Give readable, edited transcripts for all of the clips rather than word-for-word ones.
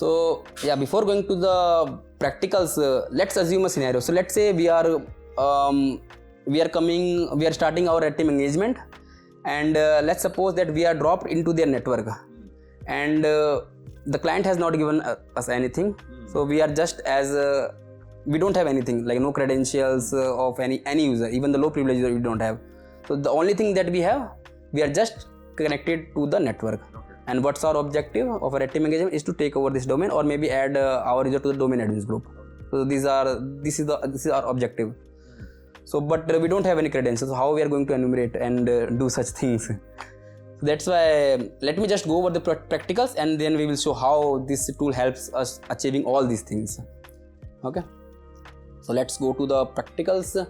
So yeah, before going to the practicals, let's assume a scenario. So let's say we are starting our red team engagement, and let's suppose that we are dropped into their network, and the client has not given us anything. So we are just as we don't have anything, like no credentials of any user, even the low privilege user we don't have. So the only thing that we are just connected to the network. And what's our objective of a red team engagement is to take over this domain, or maybe add our user to the domain admins group. So this is our objective. So but we don't have any credentials. So how we are going to enumerate and do such things? So that's why let me just go over the practicals, and then we will show how this tool helps us achieving all these things. Okay. So let's go to the practicals.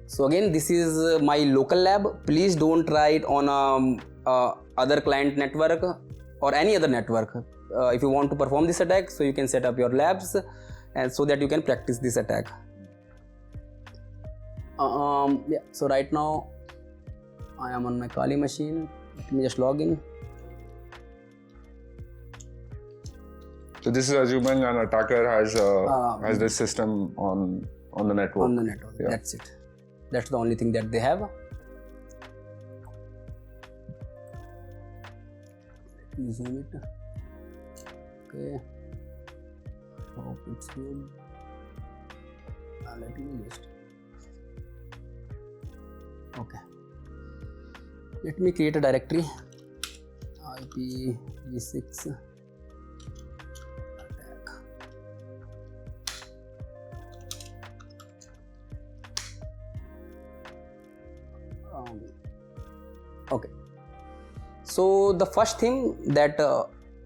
So again, this is my local lab. Please don't try it on other client network or any other network. If you want to perform this attack, so you can set up your labs, and so that you can practice this attack. Yeah. So right now I am on my Kali machine. Let me just log in. So this is assuming an attacker has this system on the network. On the network. Yeah. That's it. That's the only thing that they have. Let me zoom it. Okay. Hope it's good. Let me just. Okay. Let me create a directory. IPv6 attack. Okay. So the first thing that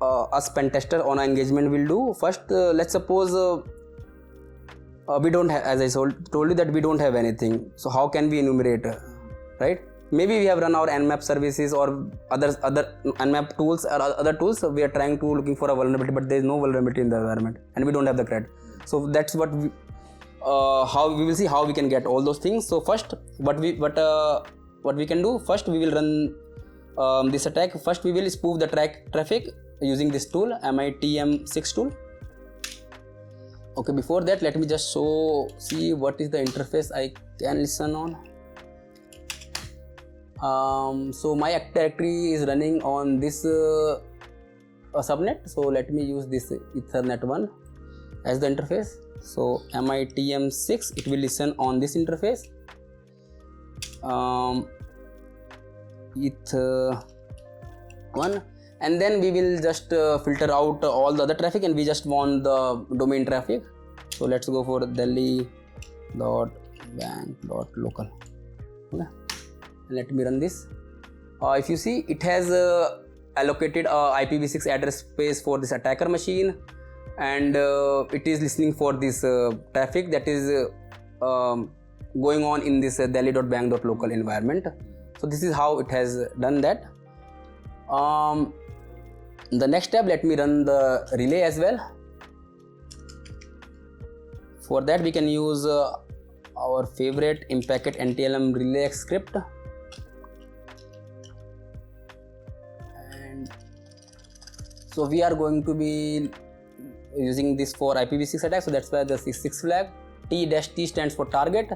us pen tester on our engagement will do, first let's suppose we don't have, as I told you, that we don't have anything. So how can we enumerate, right? Maybe we have run our nmap services or other nmap tools or other tools. So we are trying to looking for a vulnerability, but there is no vulnerability in the environment, and we don't have the cred. So that's what how we will see how we can get all those things. So first, what we can do, first we will run this attack. First we will spoof the traffic using this tool, mitm6 tool. Okay, before that let me just see what is the interface I can listen on. So my act directory is running on this subnet. So let me use this Ethernet one as the interface. So mitm6, it will listen on this interface. ETH1, and then we will just filter out all the other traffic, and we just want the domain traffic. So let's go for delhi.bank.local. Okay. Let me run this. If you see, it has allocated IPv6 address space for this attacker machine, and it is listening for this traffic that is going on in this delhi.bank.local environment. So this is how it has done that. The next step, let me run the relay as well. For that we can use our favorite impacket NTLM relay script, and so we are going to be using this for IPv6 attack. So that's why the 6 flag. T-T stands for target,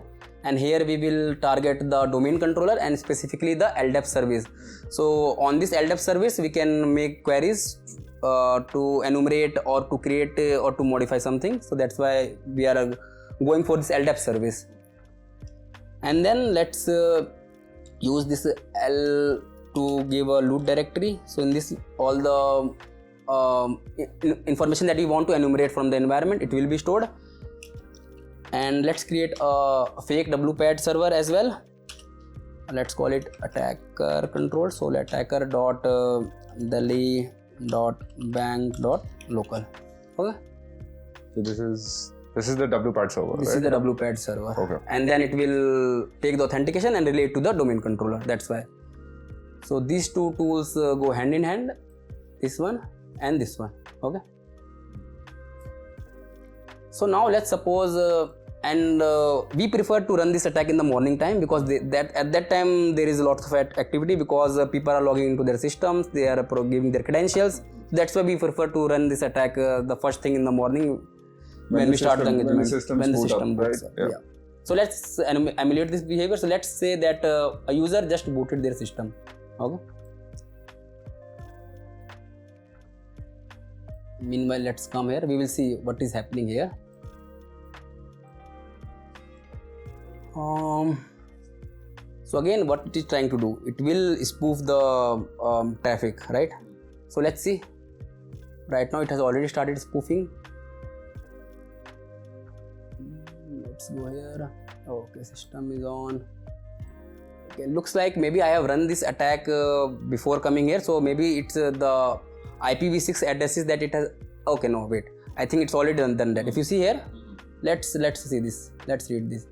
and here we will target the domain controller and specifically the LDAP service. So on this LDAP service we can make queries to enumerate or to create or to modify something. So that's why we are going for this LDAP service. And then let's use this L to give a root directory. So in this, all the information that we want to enumerate from the environment, it will be stored. And let's create a fake wpad server as well. Let's call it attacker control. So attacker.delhi.bank.local. Okay. So this is the wpad server. This right? is the wpad server. Okay. And then it will take the authentication and relate to the domain controller. That's why. So these two tools go hand in hand. This one and this one. Okay. So now let's suppose we prefer to run this attack in the morning time, because at that time there is a lot of activity, because people are logging into their systems, they are giving their credentials. That's why we prefer to run this attack the first thing in the morning when we start the engagement, when the system boots up. Yeah. So let's emulate this behavior. So let's say that a user just booted their system. Okay. Meanwhile, let's come here. We will see what is happening here. So again, what it is trying to do, it will spoof the traffic, right? So let's see. Right now, it has already started spoofing. Let's go here. Okay, system is on. Okay, looks like maybe I have run this attack before coming here. So maybe it's the IPv6 addresses that it has. Okay, no, wait. I think it's already done that. If you see here, let's see this. Let's read this.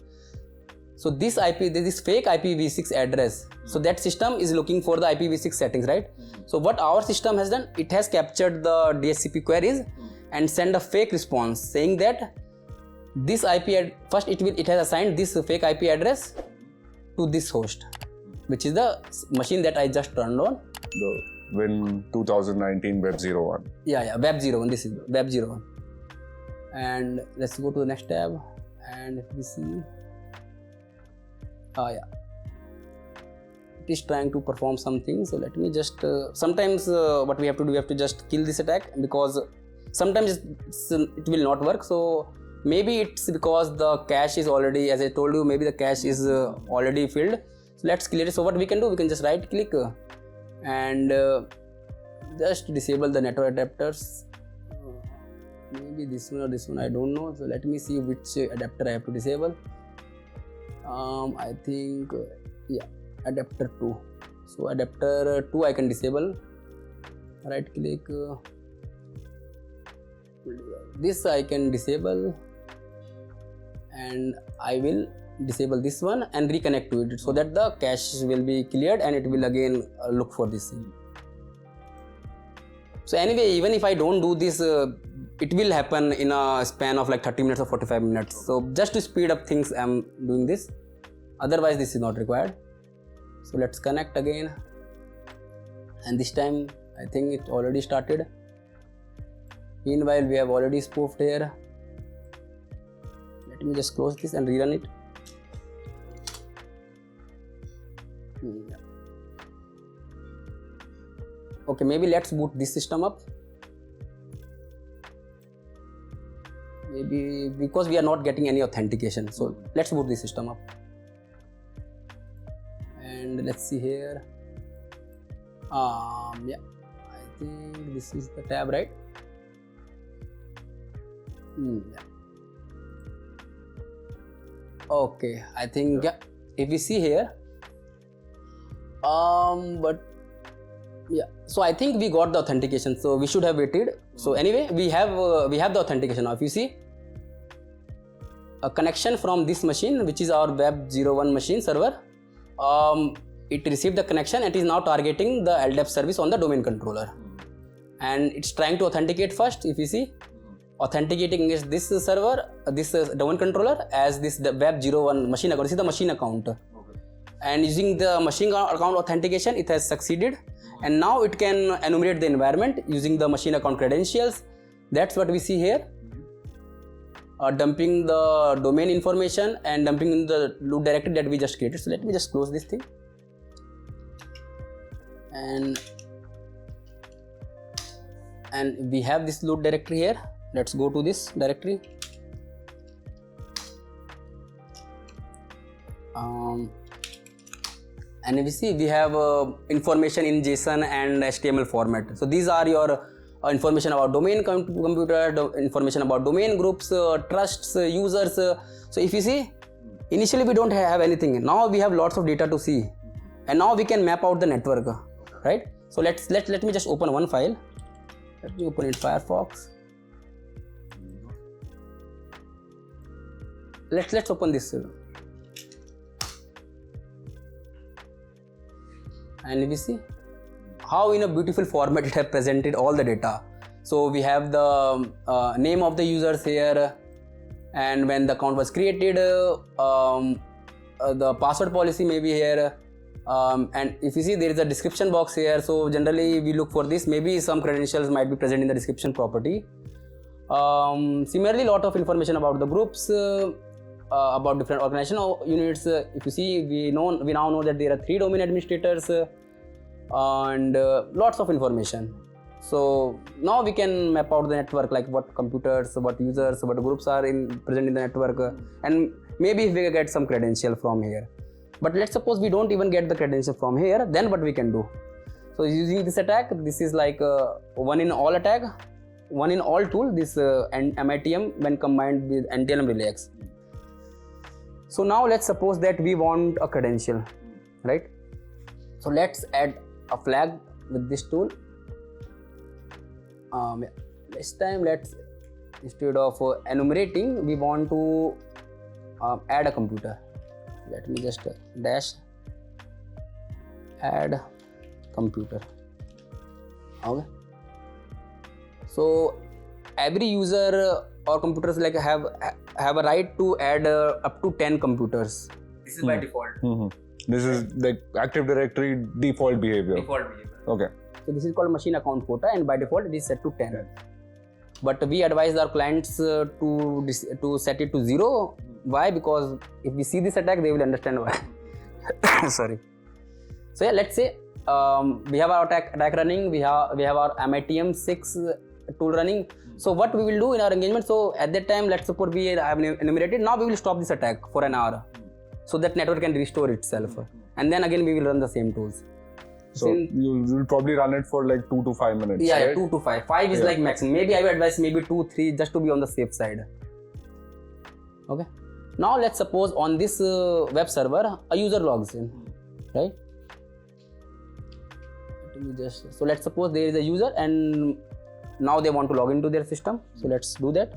So this fake IPv6 address. So that system is looking for the IPv6 settings, right? So what our system has done, it has captured the DHCP queries and send a fake response saying that this first it has assigned this fake IP address to this host, which is the machine that I just turned on. The Win 2019 Web 01. Yeah, Web 01. This is Web 01. And let's go to the next tab, and if we see, it is trying to perform something. So let me just sometimes what we have to do, we have to just kill this attack, because sometimes it will not work. So maybe it's because the cache is already, as I told you, maybe the cache is already filled. So let's clear it. So what we can do, we can just right click and just disable the network adapters. Maybe this one or this one, I don't know. So let me see which adapter I have to disable. I think adapter 2. So adapter 2 I can disable. Right click. This I can disable, and I will disable this one and reconnect to it, so that the cache will be cleared and it will again look for this thing. So anyway, even if I don't do this, it will happen in a span of like 30 minutes or 45 minutes. So just to speed up things, I'm doing this. Otherwise, this is not required. So let's connect again. And this time, I think it already started. Meanwhile, we have already spoofed here. Let me just close this and rerun it. Okay, maybe let's boot this system up. Maybe because we are not getting any authentication. So let's boot this system up. And let's see here. I think this is the tab, right? Okay, I think if we see here, so I think we got the authentication, so we should have waited. So anyway, we have the authentication now. If you see a connection from this machine, which is our Web 01 machine server, it received the connection and is now targeting the LDAP service on the domain controller, and it's trying to authenticate first. If you see, authenticating is this server, this domain controller as this the Web 01 machine account. This is the machine account. And using the machine account authentication, it has succeeded, and now it can enumerate the environment using the machine account credentials. That's what we see here, dumping the domain information and dumping in the root directory that we just created. So let me just close this thing, and we have this root directory here. Let's go to this directory. And we see we have information in JSON and HTML format. So these are your information about domain computer, information about domain groups, trusts, users. So if you see, initially we don't have anything. Now we have lots of data to see, and now we can map out the network, right? So let me just open one file. Let me open it Firefox. Let's open this. And we see how in a beautiful format it has presented all the data. So we have the name of the users here, and when the account was created, the password policy may be here, And if you see, there is a description box here, so generally we look for this. Maybe some credentials might be present in the description property. Similarly, lot of information about the groups, about different organizational units. If you see, we now know that there are 3 domain administrators, and lots of information. So now we can map out the network, like what computers, what users, what groups are present in the network, and maybe if we get some credential from here. But let's suppose we don't even get the credential from here, then what we can do? So using this attack, this is like a one in all attack, one in all tool, this MITM when combined with NTLM relax. So now let's suppose that we want a credential, right? So let's add a flag with this tool. This time let's, instead of enumerating, we want to add a computer. Let me just dash add computer. Okay. So every user or computers like have a right to add up to 10 computers. This is by default. This is the Active Directory default behavior. Okay. So this is called machine account quota, and by default it is set to 10. But we advise our clients to set it to 0. Why? Because if we see this attack, they will understand why. Sorry. So yeah, let's say we have our attack running. We have our MITM 6 tool running. So what we will do in our engagement? So at that time, let's suppose we have enumerated. Now we will stop this attack for an hour, so that network can restore itself, and then again we will run the same tools. So you'll probably run it for like 2 to 5 minutes. Yeah, right? 2 to 5. 5 is like maximum. Maybe I would advise maybe 2, 3 just to be on the safe side. Okay. Now let's suppose on this web server a user logs in, right? So let's suppose there is a user and now they want to log into their system. So let's do that.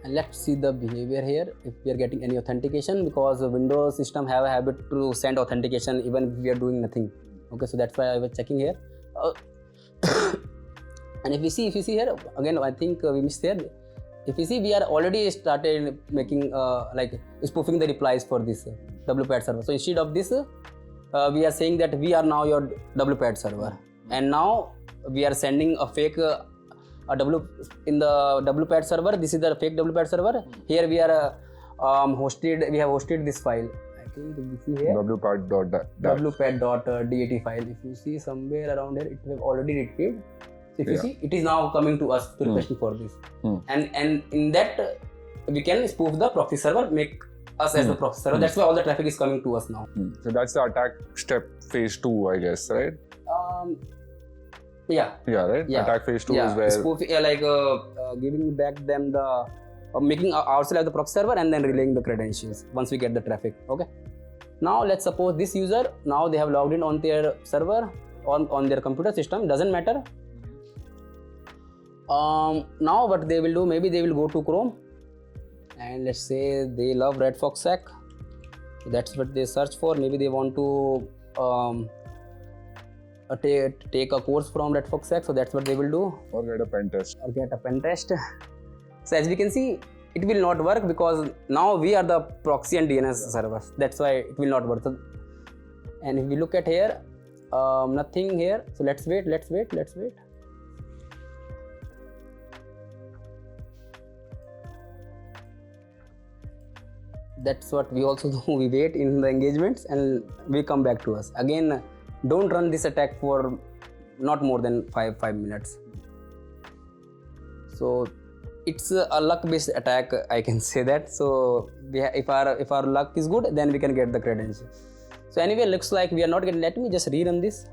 And let's see the behavior here, if we are getting any authentication, because the Windows system have a habit to send authentication even if we are doing nothing. Okay, so that's why I was checking here. And if you see here, again I think we missed there. If you see, we are already started making like spoofing the replies for this WPAD server. So instead of this, we are saying that we are now your WPAD server, and now we are sending a fake in the WPAD server. This is the fake WPAD server. Here we are we have hosted this file. I think if you see here wpad.dat file. If you see somewhere around here, it have already retrieved. So if you see, it is now coming to us to requesting for this, and in that we can spoof the proxy server, make us as the proxy server. That's why all the traffic is coming to us now. So that's the attack step phase 2, I guess, right? Yeah, right? Yeah. Attack phase 2 is where spoof, giving back them the making ourselves as the proxy server and then relaying the credentials once we get the traffic. Okay. Now let's suppose this user, now they have logged in on their server on their computer system, doesn't matter. Now what they will do, maybe they will go to Chrome, and let's say they love Redfox Sec. So that's what they search for. Maybe they want to take a course from Redfox Sec, so that's what they will do. Or get a pen test. So as we can see, it will not work because now we are the proxy and DNS servers. That's why it will not work. So, and if we look at here, nothing here. So let's wait. That's what we also do. We wait in the engagements and we come back to us. Again, don't run this attack for not more than 5 minutes. So it's a luck-based attack, I can say that. So if our luck is good, then we can get the credential. So anyway, looks like we are not getting. Let me just rerun this.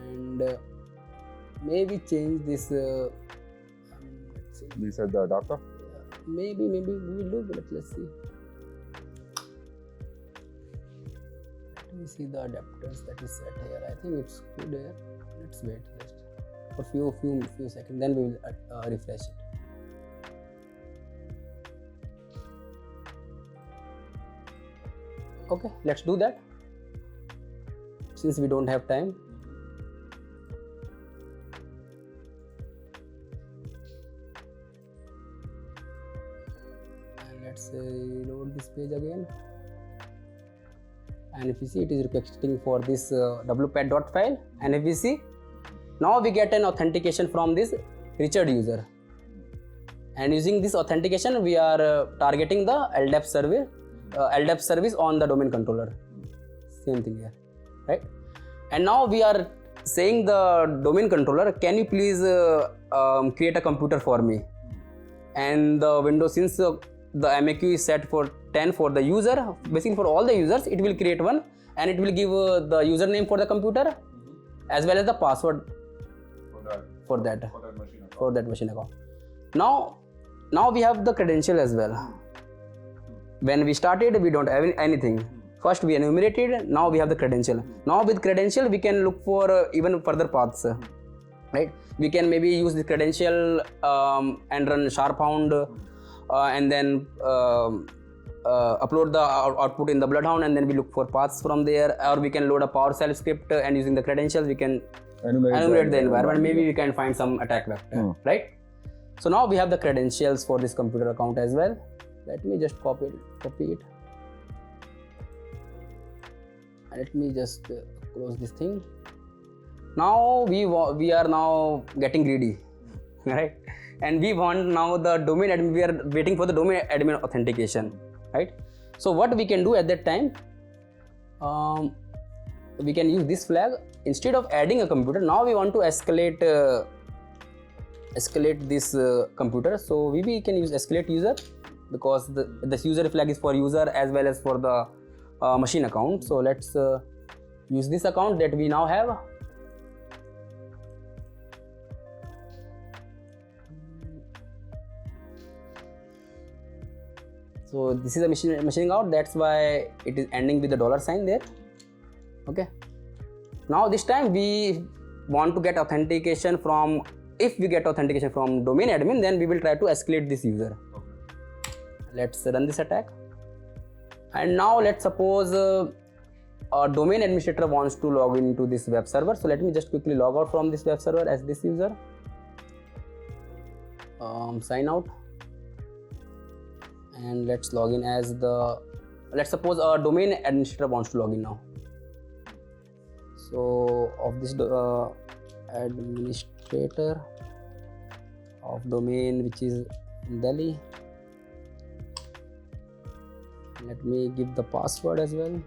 And maybe change this. Reset the adapter. Maybe we will do, but let's see. Let me see the adapters that is set here. I think it's good here. Let's wait just for few seconds, then we will refresh it. Okay, let's do that since we don't have time. let's load this page again. And if you see, it is requesting for this wpad.file. And if you see, now we get an authentication from this Richard user. And using this authentication, we are targeting the LDAP service on the domain controller. Same thing here, right? And now we are saying the domain controller, can you please create a computer for me? And the window, since the MAQ is set for 10 for the user, basically for all the users, it will create one, and it will give the username for the computer as well as the password for that machine account. Now we have the credential as well. When we started, we don't have anything. First we enumerated, now we have the credential. Now with credential, we can look for even further paths, right? We can maybe use the credential and run sharphound and then upload the output in the Bloodhound, and then we look for paths from there. Or we can load a PowerShell script and using the credentials, we can enumerate the environment. Maybe we can find some attack vector, right? So now we have the credentials for this computer account as well. Let me just copy it. Let me just close this thing. Now we are now getting greedy, right? And we want now the domain admin. We are waiting for the domain admin authentication, right? So what we can do at that time, we can use this flag instead of adding a computer. Now we want to escalate this computer. So we can use escalate user, because this user flag is for user as well as for the machine account. So let's use this account that we now have. So this is a machine account, that's why it is ending with the $sign there. Okay. Now this time we want to get authentication from, if we get authentication from domain admin, then we will try to escalate this user. Okay. Let's run this attack. And now let's suppose a domain administrator wants to log into this web server. So let me just quickly log out from this web server as this user. Sign out. And let's log in as let's suppose a domain administrator wants to log in now. So of this administrator of domain, which is Delhi. Let me give the password as well.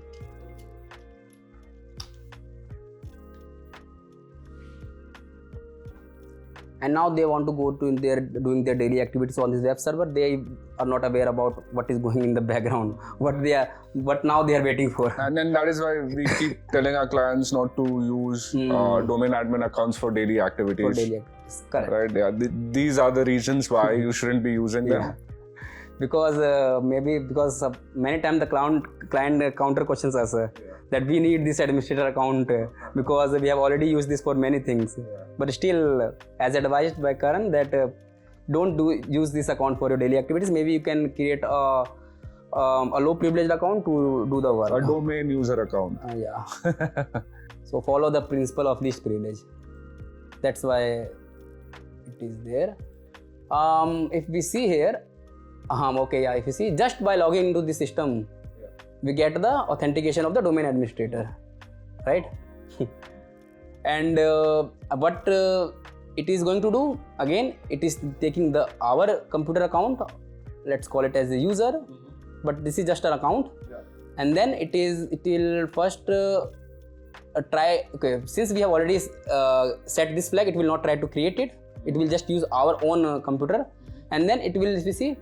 And now they want to go to doing their daily activities on this web server. They are not aware about what is going in the background, what now they are waiting for. And then that is why we keep telling our clients not to use domain admin accounts for daily activities. For daily activities, correct. Right? Yeah. These are the reasons why you shouldn't be using them. Because many times the client counter questions us that we need this administrator account because we have already used this for many things. But still, as advised by Karan, that don't use this account for your daily activities. Maybe you can create a low privileged account to do the work. A domain user account. Yeah. So follow the principle of least privilege. That's why it is there. If we see here, if you see, just by logging into the system, we get the authentication of the domain administrator, right? And what it is going to do, again, it is taking our computer account, let's call it as a user, but this is just an account, and then it will first try, since we have already set this flag, it will not try to create it, it will just use our own computer, and then it will, if you see,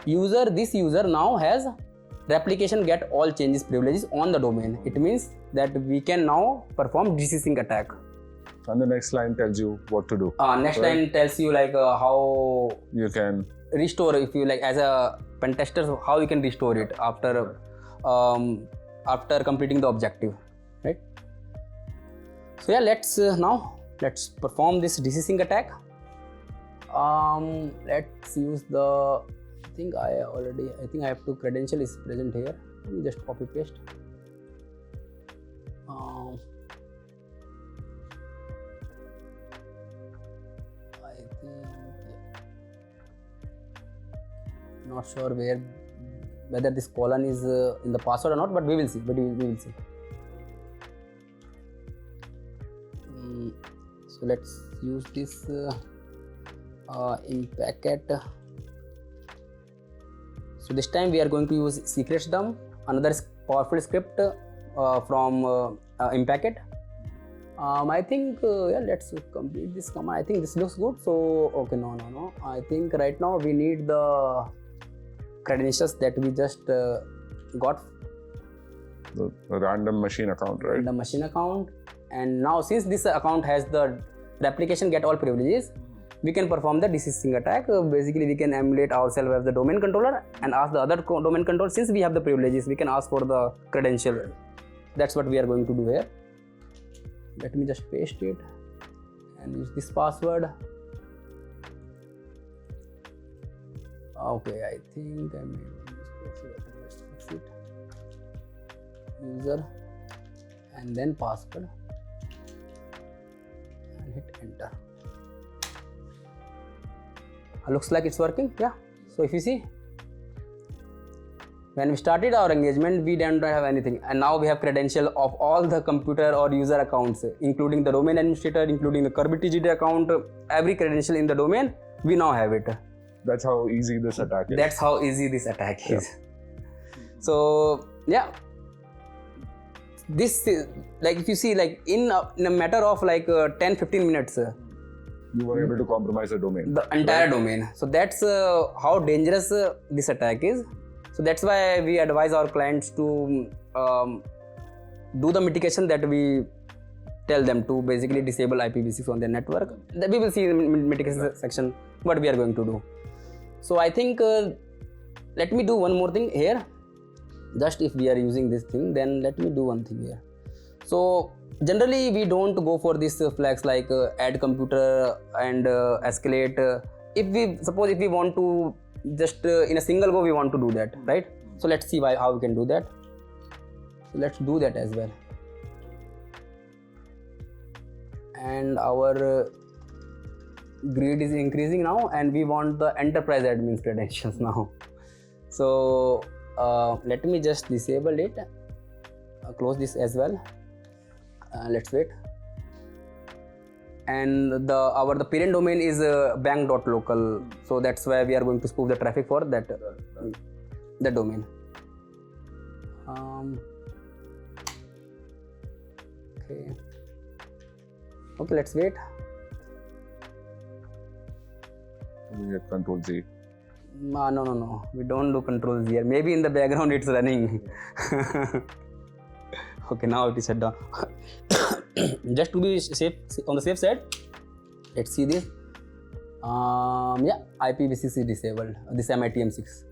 this user now has replication get all changes privileges on the domain. It means that we can now perform DCSync attack. And the next line tells you what to do. Next line tells you like how you can restore, if you like, as a pen tester, how you can restore it after completing the objective, right? So yeah, let's perform this DCSync attack. Let's use the, I think I have to credential is present here. Let me just copy paste. I think, not sure where whether this colon is in the password or not, but we will see. So let's use this in packet. So this time we are going to use secrets dump, another powerful script from Impacket. I think let's complete this command. I think this looks good. So okay, no. I think right now we need the credentials that we just got. The random machine account, right? The machine account. And now since this account has the replication get all privileges, we can perform the desysing attack. Basically, we can emulate ourselves as the domain controller and ask the other domain controller. Since we have the privileges, we can ask for the credential. That's what we are going to do here. Let me just paste it and use this password. Okay, I think I made just fix it. User and then password and hit enter. Looks like it's working. Yeah. So if you see, when we started our engagement, we didn't have anything, and now we have credential of all the computer or user accounts, including the domain administrator, including the KirbyTGD account, every credential in the domain. We now have it. That's how easy this attack is. That's how easy this attack is. So yeah, this is, like if you see, like in a matter of like 10-15 minutes. You were able to compromise the domain. The entire domain. So that's how dangerous this attack is. So that's why we advise our clients to do the mitigation that we tell them to, basically disable IPv6 on their network. We will see in the mitigation section what we are going to do. So I think let me do one more thing here. Just if we are using this thing, then let me do one thing here. So generally we don't go for this flags like add computer and escalate. If we want to just in a single go, we want to do that, right? So let's see how we can do that. So let's do that as well. And our grid is increasing now, and we want the enterprise admin credentials now. So let me just disable it. Close this as well. Let's wait. And the parent domain is bank.local, so that's why we are going to spoof the traffic for that domain. Okay, let's wait. We hit Control Z. No, we don't do Control Z here. Maybe in the background it's running. Okay, now it is shut down. Just to be safe, on the safe side, let's see this. Yeah, IPv6 is disabled. This MITM6.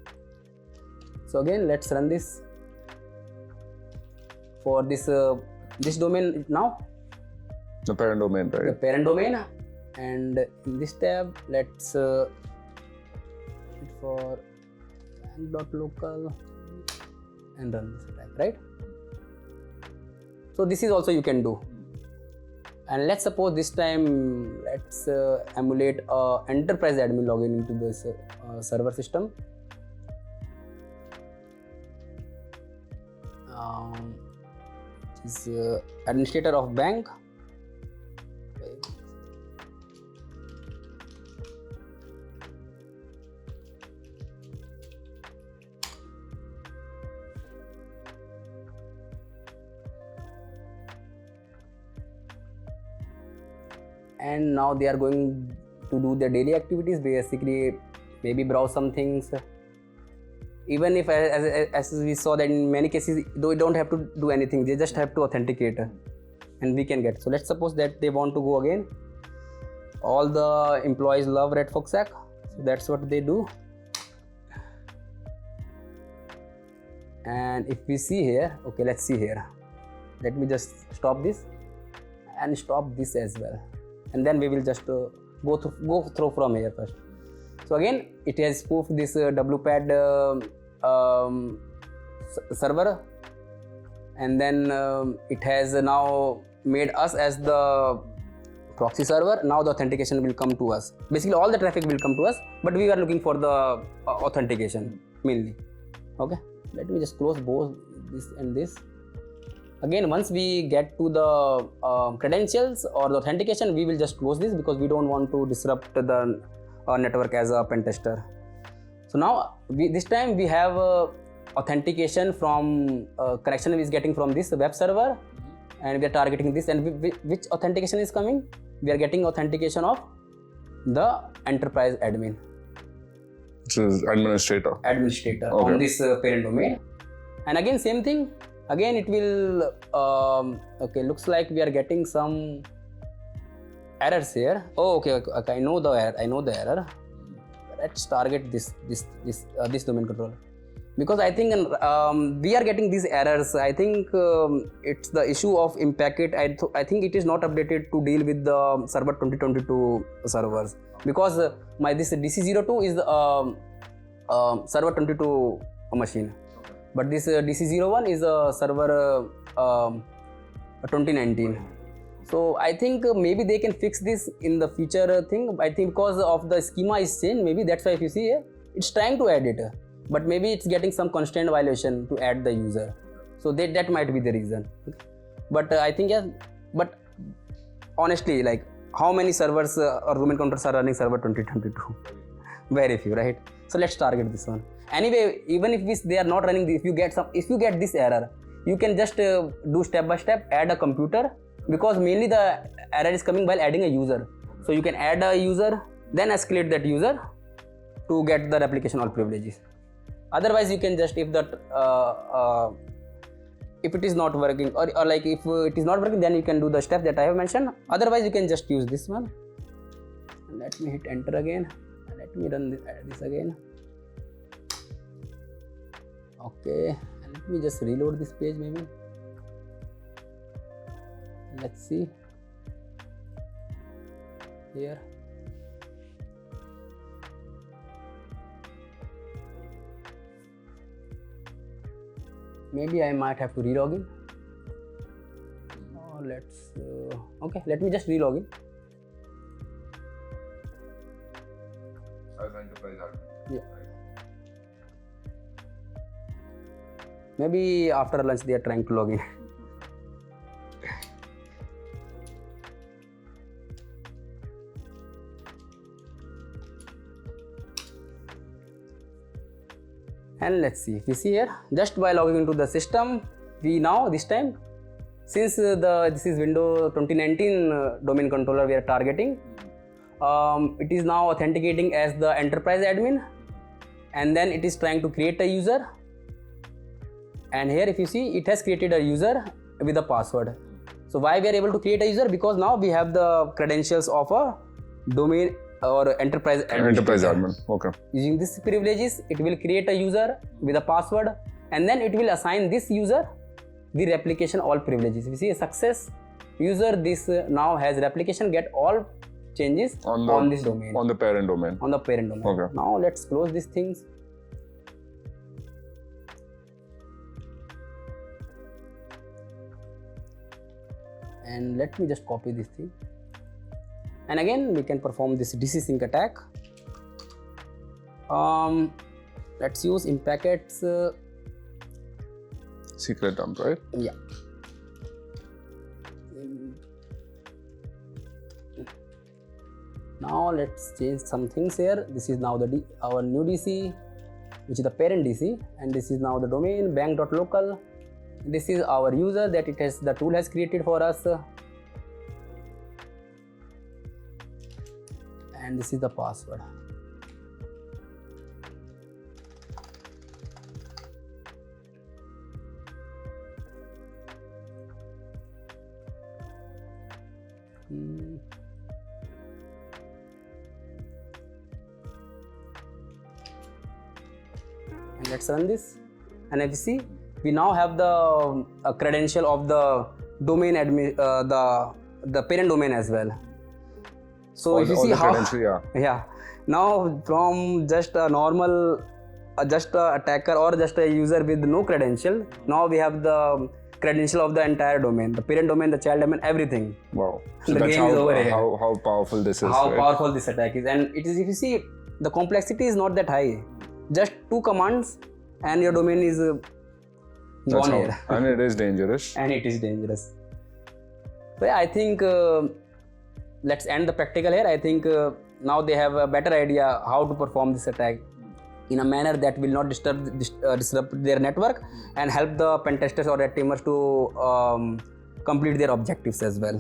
So again, let's run this for this domain now. The parent domain, right? The parent domain, and in this tab, let's for bank.local and run this attack, right? So this is also you can do. And let's suppose this time let's emulate enterprise admin login into this server system. Which is administrator of bank. And now they are going to do their daily activities, basically maybe browse some things. Even if as we saw that in many cases they don't have to do anything, they just have to authenticate and we can get. So let's suppose that they want to go again. All the employees love Redfox Sec, so that's what they do. And if we see here, okay, let's see here. Let me just stop this and stop this as well. And then we will just go through from here first. So again, it has spoofed this WPAD server, and then it has now made us as the proxy server. Now the authentication will come to us. Basically all the traffic will come to us, but we are looking for the authentication mainly. Okay, let me just close both this and this. Again, once we get to the credentials or the authentication, we will just close this because we don't want to disrupt the network as a pen tester. So now this time we have authentication from connection is getting from this web server, and we are targeting this. And which authentication is coming? We are getting authentication of the enterprise admin. Which is administrator. Okay. On this parent domain. And again, same thing. Again, it will. Okay, looks like we are getting some errors here. Oh, okay. I know the error. Let's target this domain controller, because I think we are getting these errors. I think it's the issue of impacket. I think it is not updated to deal with the server 2022 servers, because this DC02 is the server 22 machine, but this DC01 is a server 2019. So I think maybe they can fix this in the future thing. I think because of the schema is changed, maybe that's why if you see here, it's trying to add it, but maybe it's getting some constraint violation to add the user. So that might be the reason. But I think but honestly, like how many servers or domain controllers are running server 2022? Very few, right? So let's target this one. Anyway, even if they are not running this, if you get this error, you can just do step by step, add a computer, because mainly the error is coming while adding a user. So you can add a user, then escalate that user to get the replication all privileges. Otherwise, you can just, if it is not working, or like if it is not working, then you can do the step that I have mentioned. Otherwise, you can just use this one. Let me hit enter again. Let me run this again. Okay, and let me just reload this page maybe. Let's see here. Maybe I might have to relog in. Okay, let me just relog in. As enterprise admin. Yeah. Maybe after lunch they are trying to log in. And let's see, if you see here, just by logging into the system, we now this time, since this is Windows 2019 domain controller we are targeting, it is now authenticating as the enterprise admin, and then it is trying to create a user. And here if you see, it has created a user with a password. So why we are able to create a user? Because now we have the credentials of a domain or enterprise admin. Okay. Using these privileges, it will create a user with a password, and then it will assign this user the replication all privileges. We see a success user. This now has replication get all changes on this domain. On the parent domain. On the parent domain. Okay. Now let's close these things. And let me just copy this thing. And again, we can perform this DC sync attack. Let's use in packets. Secret dump, right? Yeah. Now let's change some things here. This is now our new DC, which is the parent DC, and this is now the domain bank.local. This is our user that the tool has created for us. And this is the password. And let's run this. And if you see, we now have the credential of the domain admin, the parent domain as well. So if you see how, now from just a normal, just a attacker or just a user with no credential, now we have the credential of the entire domain, the parent domain, the child domain, everything. Wow. So the that's game is over here. How powerful this is. How powerful this attack is. And it is, if you see, the complexity is not that high. Just 2 commands and your domain is gone here. And it is dangerous. And it is dangerous. So yeah, I think let's end the practical here. I think now they have a better idea how to perform this attack in a manner that will not disrupt their network and help the pen testers or red teamers to complete their objectives as well.